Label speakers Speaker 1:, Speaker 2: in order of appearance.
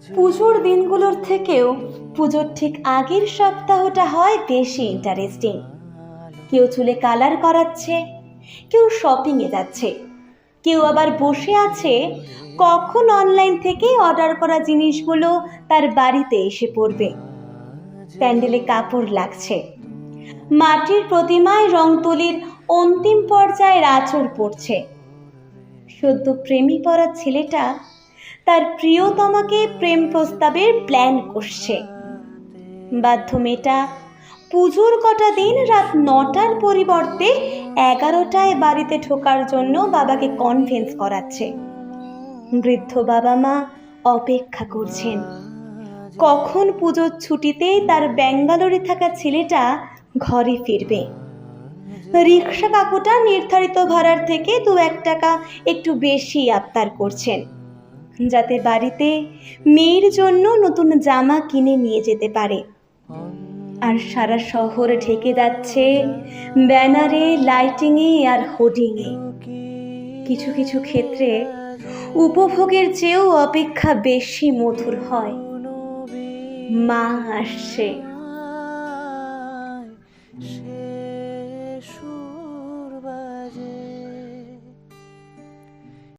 Speaker 1: পুজোর দিনগুলোর থেকেও পুজোর ঠিক আগের সপ্তাহটা হয় বেশি ইন্টারেস্টিং। কেউ চুলে কালার করাচ্ছে, কেউ শপিংয়ে যাচ্ছে, কেউ আবার বসে আছে কখন অনলাইন থেকে অর্ডার করা জিনিসগুলো তার বাড়িতে এসে পড়বে। প্যান্ডেলে কাপড় লাগছে, মাটির প্রতিমায় রং তুলির অন্তিম পর্যায়ের আঁচড় পড়ছে। সদ্য প্রেমী পড়া ছেলেটা তার প্রিয়তমাকে প্রেম প্রস্তাবের প্ল্যান করছে। বাধ্য মেয়েটা পুজোর কটা দিন রাত 9টার পরিবর্তে 11টায় বাড়িতে ঢোকার জন্য বাবাকে কনভিন্স করাচ্ছে। বৃদ্ধ বাবা মা অপেক্ষা করছেন কখন পুজোর ছুটিতে তার ব্যাঙ্গালোরে থাকা ছেলেটা ঘরে ফিরবে। রিক্সা কাকুটা নির্ধারিত ভাড়ার থেকে 2-1 টাকা একটু বেশি আবদার করছেন, যাতে বাড়িতে মেয়ের জন্য নতুন জামা কিনে নিয়ে যেতে পারে। আর সারা শহর ঢেকে যাচ্ছে ব্যানারে, লাইটিংয়ে আর হোর্ডিংয়ে। কিছু কিছু ক্ষেত্রে উপভোগের চেয়েও অপেক্ষা বেশি মধুর হয়। মা আসছে।